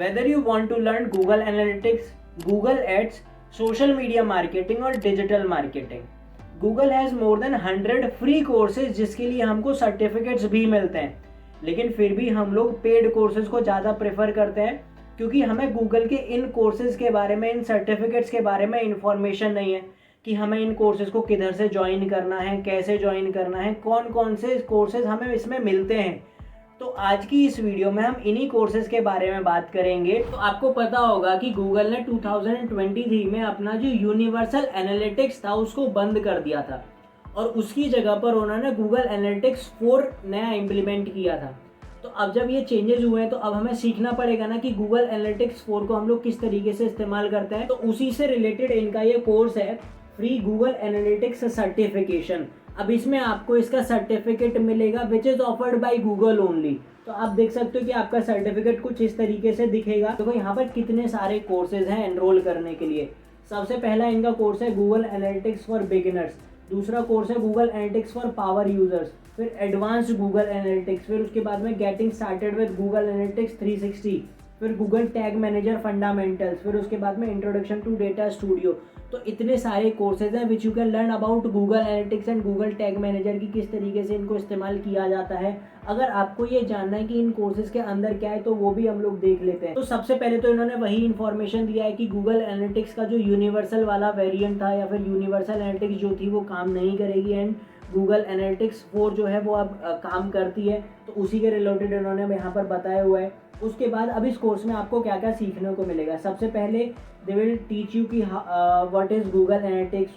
Whether you want to learn Google Analytics, Google Ads, social media marketing और digital marketing, Google has more than 100 free courses जिसके लिए हमको certificates भी मिलते हैं, लेकिन फिर भी हम लोग पेड कोर्सेज को ज़्यादा प्रेफर करते हैं क्योंकि हमें गूगल के इन कोर्सेज के बारे में, इन सर्टिफिकेट्स के बारे में इंफॉर्मेशन नहीं है कि हमें इन कोर्सेज को किधर से ज्वाइन करना है, कैसे ज्वाइन करना है, कौन कौन से कोर्सेज हमें इसमें मिलते हैं। तो आज की इस वीडियो में हम इन्हीं कोर्सेज के बारे में बात करेंगे। तो आपको पता होगा कि गूगल ने 2023 में अपना जो यूनिवर्सल एनालिटिक्स था उसको बंद कर दिया था और उसकी जगह पर उन्होंने गूगल एनालिटिक्स 4 नया इम्प्लीमेंट किया था। तो अब जब ये चेंजेस हुए हैं तो अब हमें सीखना पड़ेगा ना कि गूगल एनालिटिक्स 4 को हम लोग किस तरीके से इस्तेमाल करते हैं। तो उसी से रिलेटेड इनका ये कोर्स है, फ्री गूगल एनालिटिक्स सर्टिफिकेशन। अब इसमें आपको इसका सर्टिफिकेट मिलेगा which is offered by Google only. तो आप देख सकते हो कि आपका सर्टिफिकेट कुछ इस तरीके से दिखेगा। देखो यहाँ पर कितने सारे कोर्सेज हैं एनरोल करने के लिए। सबसे पहला इनका कोर्स है गूगल एनालिटिक्स फॉर बिगिनर्स, दूसरा कोर्स है Google analytics for power users, फिर एडवांस्ड गूगल एनालिटिक्स, फिर उसके बाद में getting started with Google analytics 360, फिर गूगल टैग मैनेजर फंडामेंटल्स, फिर उसके बाद में इंट्रोडक्शन टू डेटा स्टूडियो। तो इतने सारे कोर्सेज हैं which you can learn about Google analytics and Google tag manager की किस तरीके से इनको इस्तेमाल किया जाता है। अगर आपको ये जानना है कि इन कोर्सेज के अंदर क्या है तो वो भी हम लोग देख लेते हैं। तो सबसे पहले तो इन्होंने वही इन्फॉर्मेशन दिया है कि गूगल एनालिटिक्स का जो यूनिवर्सल वाला वेरिएंट था या फिर यूनिवर्सल एनालिटिक्स जो थी वो काम नहीं करेगी एंड गूगल एनालिटिक्स 4 जो है वो अब काम करती है। तो उसी के रिलेटेड इन्होंने यहाँ पर बताया हुआ है। उसके बाद अब इस कोर्स में आपको क्या क्या सीखने को मिलेगा। सबसे पहले दे विल टीच यू कि व्हाट इज़ गूगल एनालिटिक्स,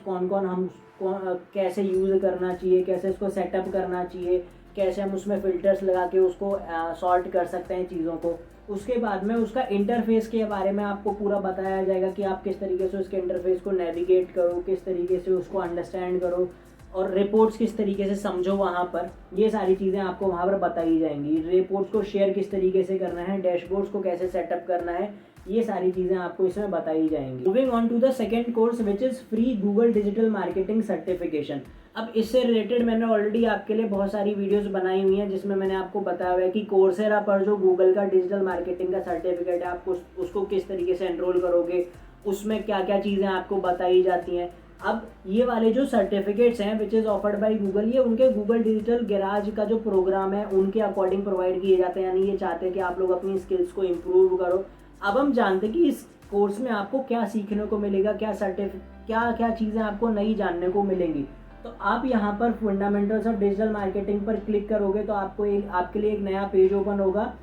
कैसे यूज़ करना चाहिए, कैसे इसको सेटअप करना चाहिए, कैसे हम उसमें फ़िल्टर्स लगा के उसको सॉर्ट कर सकते हैं चीज़ों को। उसके बाद में उसका इंटरफेस के बारे में आपको पूरा बताया जाएगा कि आप किस तरीके से उसके इंटरफेस को नेविगेट करो, किस तरीके से उसको अंडरस्टैंड करो और रिपोर्ट्स किस तरीके से समझो। वहाँ पर ये सारी चीज़ें आपको वहाँ पर बताई जाएंगी। रिपोर्ट्स को शेयर किस तरीके से करना है, डैशबोर्ड्स को कैसे सेटअप करना है, ये सारी चीज़ें आपको इसमें बताई जाएंगी। Moving on to the second course which is free Google digital marketing certification. अब इससे रिलेटेड मैंने ऑलरेडी आपके लिए बहुत सारी वीडियोस बनाई हुई हैं जिसमें मैंने आपको बताया हुआ है कि कोर्सेरा पर जो गूगल का डिजिटल मार्केटिंग का सर्टिफिकेट है आपको उसको किस तरीके से एनरोल करोगे, उसमें क्या क्या चीज़ें आपको बताई जाती हैं। अब ये वाले जो सर्टिफिकेट्स हैं विच इज़ ऑफर्ड बाय गूगल, ये उनके गूगल डिजिटल गैराज का जो प्रोग्राम है उनके अकॉर्डिंग प्रोवाइड किए जाते हैं। यानी ये चाहते हैं कि आप लोग अपनी स्किल्स को इम्प्रूव करो। अब हम जानते हैं कि इस कोर्स में आपको क्या सीखने को मिलेगा, क्या क्या चीज़ें आपको नई जानने को मिलेंगी। तो आप यहाँ पर फंडामेंटल्स ऑफ डिजिटल मार्केटिंग पर क्लिक करोगे तो आपके लिए एक नया पेज ओपन होगा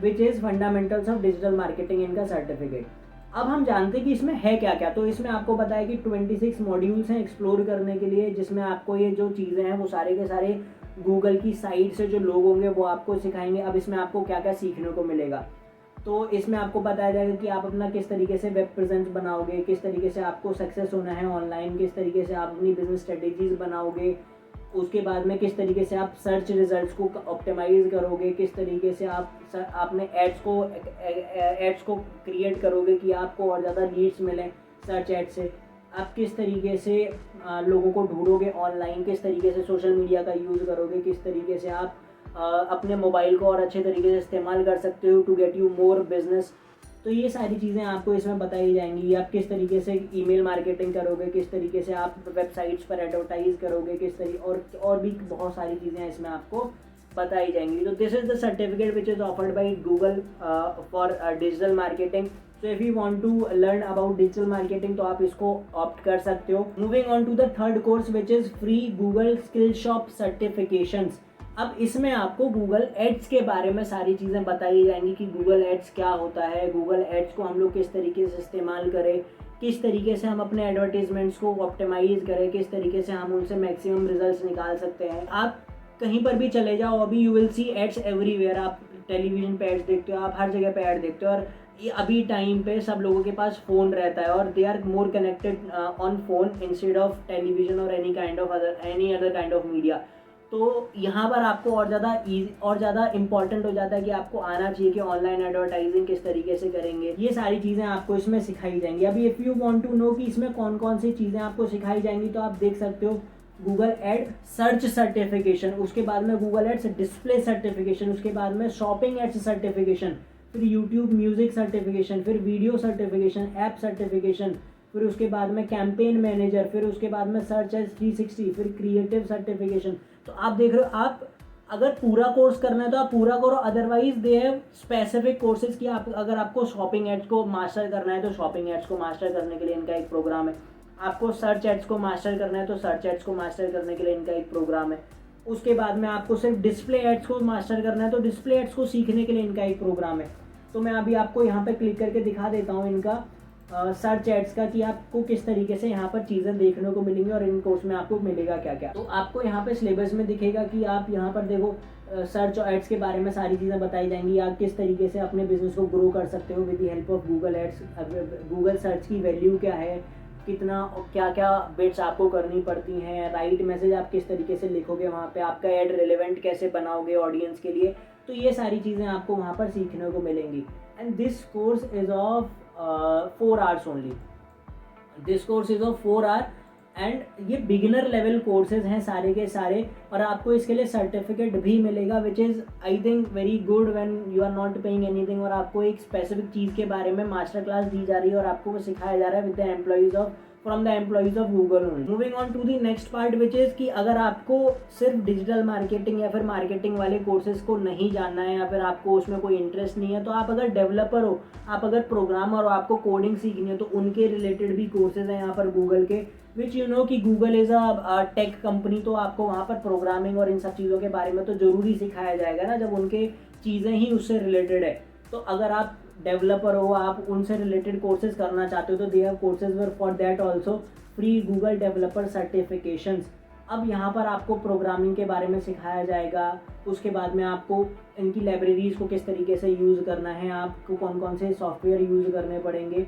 which is fundamentals of digital marketing इनका सर्टिफिकेट। अब हम जानते हैं कि इसमें है क्या क्या। तो इसमें आपको बताया कि 26 मॉड्यूल्स हैं एक्सप्लोर करने के लिए, जिसमें आपको ये जो चीज़ें हैं वो सारे के सारे गूगल की साइट से जो लोग होंगे वो आपको सिखाएंगे। अब इसमें आपको क्या क्या सीखने को मिलेगा। तो इसमें आपको बताया जाएगा कि आप अपना किस तरीके से वेब प्रेजेंस बनाओगे, किस तरीके से आपको सक्सेस होना है ऑनलाइन, किस तरीके से आप अपनी बिजनेस स्ट्रेटेजीज बनाओगे, उसके बाद में किस तरीके से आप सर्च रिजल्ट्स को ऑप्टिमाइज करोगे, किस तरीके से आप अपने एड्स को क्रिएट करोगे कि आपको और ज़्यादा लीड्स मिलें सर्च एड से, आप किस तरीके से लोगों को ढूंढोगे ऑनलाइन, किस तरीके से सोशल मीडिया का यूज़ करोगे, किस तरीके से आप अपने मोबाइल को और अच्छे तरीके से इस्तेमाल कर सकते हो to get you more business. तो ये सारी चीज़ें आपको इसमें बताई जाएंगी। आप किस तरीके से ईमेल मार्केटिंग करोगे, किस तरीके से आप वेबसाइट्स पर एडवर्टाइज करोगे, किस तरीके और भी बहुत सारी चीज़ें इसमें आपको बताई जाएंगी। तो this is the certificate which is offered by Google for digital marketing. So if you want to learn about digital marketing तो आप इसको ऑप्ट कर सकते हो। Moving on to the third course which is free Google Skillshop certifications. अब इसमें आपको Google ads के बारे में सारी चीज़ें बताई जाएंगी कि गूगल एड्स क्या होता है, गूगल एड्स को हम लोग किस तरीके से इस्तेमाल करें, किस तरीके से हम अपने एडवर्टीजमेंट्स को ऑप्टिमाइज करें, किस तरीके से हम उनसे मैक्सिमम रिजल्ट्स निकाल सकते हैं। आप कहीं पर भी चले जाओ, अभी you will see ads everywhere. आप टेलीविजन पे एड्स देखते हो, आप हर जगह पे ऐड देखते हो। और ये अभी टाइम पे सब लोगों के पास फ़ोन रहता है और they are more connected on phone instead of television और any other kind of media. तो यहाँ पर आपको और ज़्यादा इम्पॉर्टेंट हो जाता है कि आपको आना चाहिए कि ऑनलाइन एडवर्टाइजिंग किस तरीके से करेंगे। ये सारी चीज़ें आपको इसमें सिखाई जाएंगी। अभी if you want to know कि इसमें कौन कौन सी चीज़ें आपको सिखाई जाएंगी तो आप देख सकते हो गूगल एड सर्च सर्टिफिकेशन, उसके बाद में गूगल एड्स डिस्प्ले सर्टिफिकेशन, उसके बाद में शॉपिंग एड्स सर्टिफिकेशन, फिर यूट्यूब म्यूज़िक सर्टिफिकेशन, फिर वीडियो सर्टिफिकेशन, ऐप सर्टिफिकेशन, फिर उसके बाद में कैंपेन मैनेजर, फिर उसके बाद में सर्च एज 360, फिर क्रिएटिव सर्टिफिकेशन। तो आप देख रहे हो, आप अगर पूरा कोर्स करना है तो आप पूरा करो, otherwise they have specific courses कि आप अगर आपको शॉपिंग एड्स को मास्टर करना है तो शॉपिंग एड्स को मास्टर करने के लिए इनका एक प्रोग्राम है। आपको सर्च एड्स को मास्टर करना है तो सर्च एड्स को मास्टर करने के लिए इनका एक प्रोग्राम है। उसके बाद में आपको सिर्फ डिस्प्ले एड्स को मास्टर करना है तो डिस्प्ले एड्स को सीखने के लिए इनका एक प्रोग्राम है। तो मैं अभी आपको यहाँ पे क्लिक करके दिखा देता हूँ इनका सर्च एड्स का कि आपको किस तरीके से यहाँ पर चीज़ें देखने को मिलेंगी और इन कोर्स में आपको मिलेगा क्या क्या। तो आपको यहाँ पे सिलेबस में दिखेगा कि आप यहाँ पर देखो सर्च एड्स के बारे में सारी चीज़ें बताई जाएंगी, आप किस तरीके से अपने बिजनेस को ग्रो कर सकते हो with the help of Google ads, Google search की वैल्यू क्या है, कितना क्या क्या बिट्स आपको करनी पड़ती हैं, राइट मैसेज आप किस तरीके से लिखोगे वहाँ पे, आपका एड रिलेवेंट कैसे बनाओगे ऑडियंस के लिए। तो ये सारी चीज़ें आपको वहाँ पर सीखने को मिलेंगी। And this course is of 4 hours only. This course is of 4 hour and ये बिगिनर लेवल कोर्सेज हैं सारे के सारे, और आपको इसके लिए सर्टिफिकेट भी मिलेगा which is I think very good when you are not paying anything. और आपको एक स्पेसिफिक चीज़ के बारे में मास्टर क्लास दी जा रही है और आपको वो सिखाया जा रहा है with the employees of from the employees of Google only. Moving on to the next part which is कि अगर आपको सिर्फ डिजिटल मार्केटिंग या फिर मार्केटिंग वाले कोर्सेज को नहीं जानना है या फिर आपको उसमें कोई इंटरेस्ट नहीं है, तो आप अगर डेवलपर हो, आप अगर प्रोग्रामर हो, आपको कोडिंग सीखनी है, तो उनके रिलेटेड भी कोर्सेज हैं यहाँ पर गूगल के, विच यू नो कि Google is a tech company. तो आपको वहाँ पर प्रोग्रामिंग और इन सब चीज़ों के बारे में तो ज़रूरी सिखाया जाएगा ना, जब उनके चीज़ें ही उससे रिलेटेड है। तो अगर आप डेवलपर हो, आप उनसे रिलेटेड कोर्सेज करना चाहते हो, तो they have courses for that also, free Google developer certifications. अब यहाँ पर आपको प्रोग्रामिंग के बारे में सिखाया जाएगा, उसके बाद में आपको इनकी लाइब्रेरीज़ को किस तरीके से यूज़ करना है, आपको कौन कौन से सॉफ्टवेयर यूज़ करने पड़ेंगे।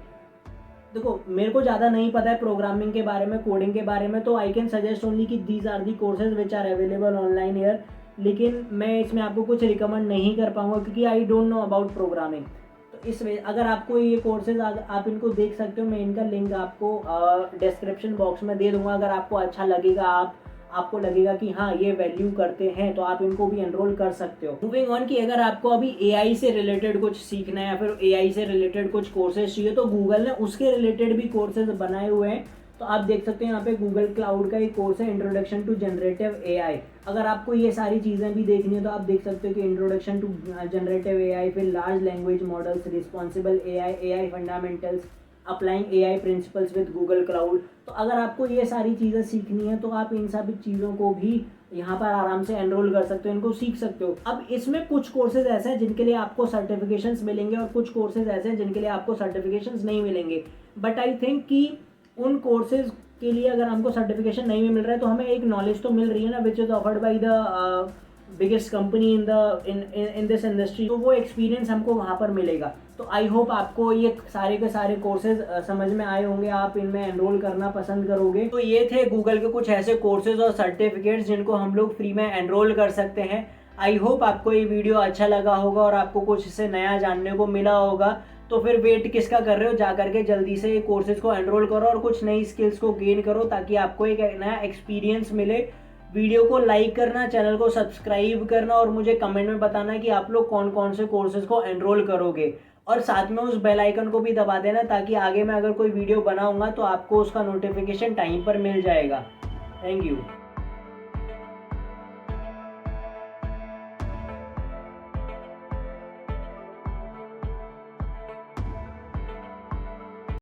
देखो मेरे को ज़्यादा नहीं पता है प्रोग्रामिंग के बारे में, कोडिंग के बारे में, तो आई कैन सजेस्ट ओनली कि these are the courses which are available online here. लेकिन मैं इसमें आपको कुछ रिकमेंड नहीं कर पाऊँगा क्योंकि I don't know about programming. तो इस वे अगर आपको ये कोर्सेज आप इनको देख सकते हो, मैं इनका लिंक आपको डिस्क्रिप्शन बॉक्स में दे दूँगा। अगर आपको अच्छा लगेगा, आपको लगेगा कि हाँ ये वैल्यू करते हैं, तो आप इनको भी एनरोल कर सकते हो। मूविंग ऑन कि अगर आपको अभी एआई से रिलेटेड कुछ सीखना है या फिर एआई से रिलेटेड कुछ कोर्सेज चाहिए, तो गूगल ने उसके रिलेटेड भी कोर्सेज बनाए हुए हैं। तो आप देख सकते हैं यहाँ पे गूगल क्लाउड का एक कोर्स है, इंट्रोडक्शन टू जनरेटिव एआई। अगर आपको ये सारी चीज़ें भी देखनी है तो आप देख सकते हो कि इंट्रोडक्शन टू जनरेटिव एआई, फिर large language models, responsible AI, AI fundamentals, applying AI principles with Google cloud. तो अगर आपको ये सारी चीज़ें सीखनी है तो आप इन सभी चीज़ों को भी यहाँ पर आराम से एनरोल कर सकते हो, इनको सीख सकते हो। अब इसमें कुछ कोर्सेज ऐसे हैं जिनके लिए आपको सर्टिफिकेशंस मिलेंगे और कुछ कोर्सेज ऐसे हैं जिनके लिए आपको सर्टिफिकेशंस नहीं मिलेंगे। बट आई थिंक कि उन कोर्सेज के लिए अगर हमको सर्टिफिकेशन नहीं मिल रहा है तो हमें एक नॉलेज तो मिल रही है ना, विच is offered by the biggest company in this industry. तो वो एक्सपीरियंस हमको वहाँ पर मिलेगा। तो आई होप आपको ये सारे के सारे कोर्सेज समझ में आए होंगे, आप इनमें एनरोल करना पसंद करोगे। तो ये थे गूगल के कुछ ऐसे कोर्सेज और सर्टिफिकेट्स जिनको हम लोग फ्री में एनरोल कर सकते हैं। आई होप आपको ये वीडियो अच्छा लगा होगा और आपको कुछ इससे नया जानने को मिला होगा। तो फिर वेट किसका कर रहे हो, जा करके जल्दी से कोर्सेज को एनरोल करो और कुछ नई स्किल्स को गेन करो ताकि आपको एक नया एक्सपीरियंस मिले। वीडियो को लाइक करना, चैनल को सब्सक्राइब करना और मुझे कमेंट में बताना कि आप लोग कौन कौन से कोर्सेज को एनरोल करोगे, और साथ में उस बेल आइकन को भी दबा देना ताकि आगे मैं अगर कोई वीडियो बनाऊंगा तो आपको उसका नोटिफिकेशन टाइम पर मिल जाएगा। Thank you.